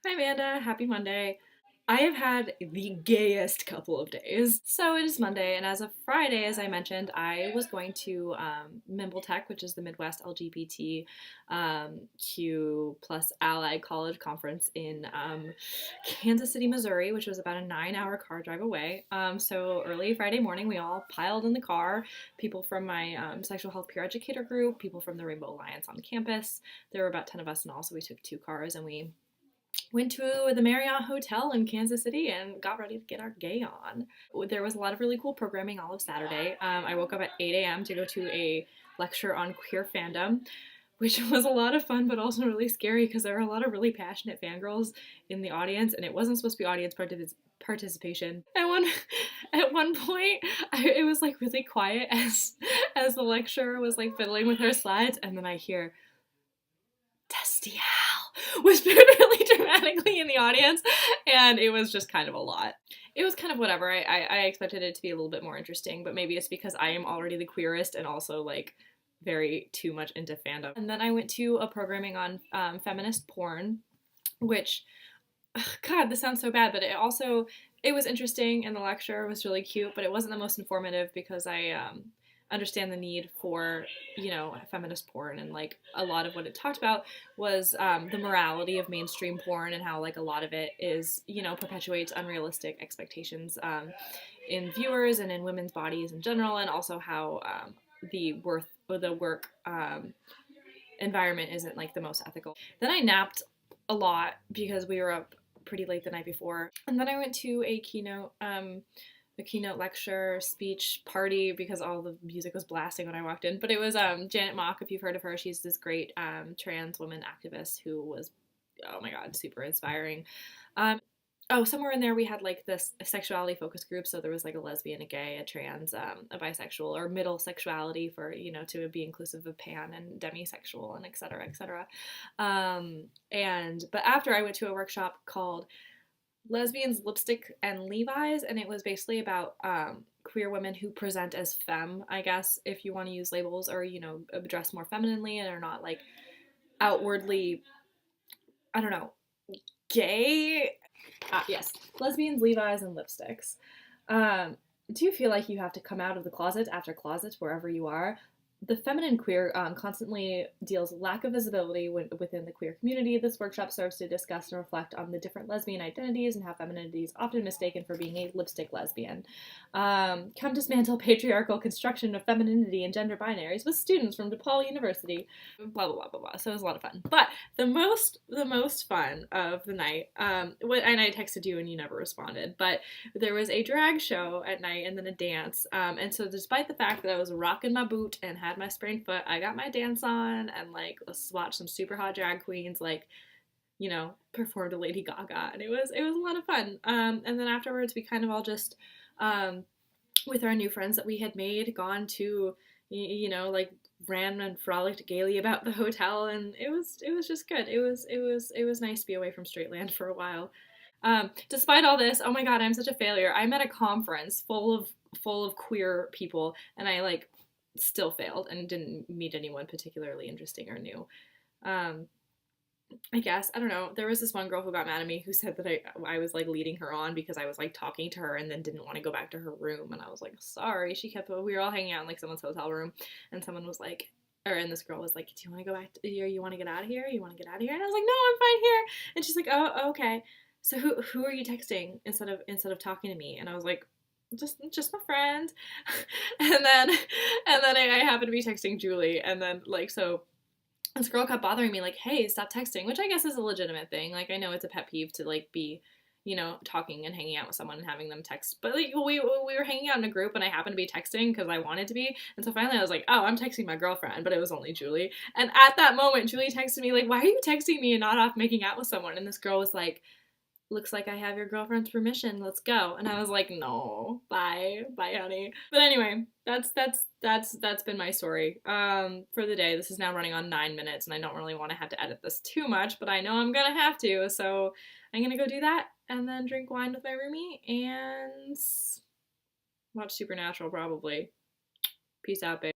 Hi Amanda, happy Monday. I have had the gayest couple of days. So it is Monday, and as of Friday, as I mentioned, I was going to Tech, which is the Midwest LGBTQ plus Allied College Conference in Kansas City, Missouri, which was about a 9-hour car drive away. So early Friday morning, we all piled in the car. People from my sexual health peer educator group, people from the Rainbow Alliance on campus. There were about 10 of us in all, so we took two cars and we went to the Marriott Hotel in Kansas City and got ready to get our gay on. There was a lot of really cool programming all of Saturday. I woke up at 8 a.m. to go to a lecture on queer fandom, which was a lot of fun, but also really scary because there were a lot of really passionate fangirls in the audience, and it wasn't supposed to be audience participation. At one point, it was like really quiet as the lecturer was like fiddling with her slides, and then I hear Dusty Hal whispered really dramatically in the audience, and it was just kind of a lot. It was kind of whatever. I expected it to be a little bit more interesting, but maybe it's because I am already the queerest and also like very too much into fandom. And then I went to a programming on feminist porn, which, God, this sounds so bad, but it was interesting and the lecture was really cute, but it wasn't the most informative because I understand the need for, feminist porn, and like a lot of what it talked about was the morality of mainstream porn and how like a lot of it is, perpetuates unrealistic expectations in viewers and in women's bodies in general, and also how the work environment isn't like the most ethical. Then I napped a lot because we were up pretty late the night before, and then I went to a keynote lecture speech party because all the music was blasting when I walked in. But it was Janet Mock, if you've heard of her. She's this great trans woman activist who was, oh my god, super inspiring. Somewhere in there we had like this sexuality focus group. So there was like a lesbian, a gay, a trans, a bisexual, or middle sexuality for, to be inclusive of pan and demisexual and et cetera, et cetera. But after I went to a workshop called Lesbians, Lipstick, and Levi's, and it was basically about queer women who present as femme, I guess, if you want to use labels, or, dress more femininely and are not like outwardly, I don't know, gay. Yes, lesbians, Levi's, and lipsticks. Do you feel like you have to come out of the closet after closet wherever you are? The feminine queer constantly deals with lack of visibility within the queer community. This workshop serves to discuss and reflect on the different lesbian identities and how femininity is often mistaken for being a lipstick lesbian. Come dismantle patriarchal construction of femininity and gender binaries with students from DePaul University. Blah, blah, blah, blah, blah. So it was a lot of fun. But the most fun of the night, and I texted you and you never responded, but there was a drag show at night and then a dance. And so despite the fact that I was rocking my boot and had my sprained foot, I got my dance on and like watched some super hot drag queens like, performed a Lady Gaga, and it was a lot of fun. And then afterwards we kind of all just with our new friends that we had made gone to, like ran and frolicked gaily about the hotel, and it was just good. It was nice to be away from straight land for a while. Despite all this, oh my god, I'm such a failure. I'm at a conference full of queer people, and I like still failed and didn't meet anyone particularly interesting or new. I guess, I don't know. There was this one girl who got mad at me who said that I was like leading her on because I was like talking to her and then didn't want to go back to her room, and I was like, sorry. We were all hanging out in like someone's hotel room, and someone was like, and this girl was like, do you want to go back to here? You want to get out of here? You want to get out of here? And I was like, no, I'm fine here. And she's like, oh, okay. So who are you texting instead of talking to me? And I was like, just my friend. and then I happened to be texting Julie, and then like, so this girl kept bothering me like, hey, stop texting, which I guess is a legitimate thing. Like, I know it's a pet peeve to like be, talking and hanging out with someone and having them text, but like we were hanging out in a group and I happened to be texting because I wanted to be, and so finally I was like, oh, I'm texting my girlfriend, but it was only Julie. And at that moment Julie texted me like, why are you texting me and not off making out with someone? And this girl was like, looks like I have your girlfriend's permission, let's go. And I was like, no, bye honey. But anyway, that's been my story for the day. This is now running on 9 minutes, and I don't really want to have to edit this too much, but I know I'm gonna have to, so I'm gonna go do that and then drink wine with my roomie and watch Supernatural probably. Peace out, babe.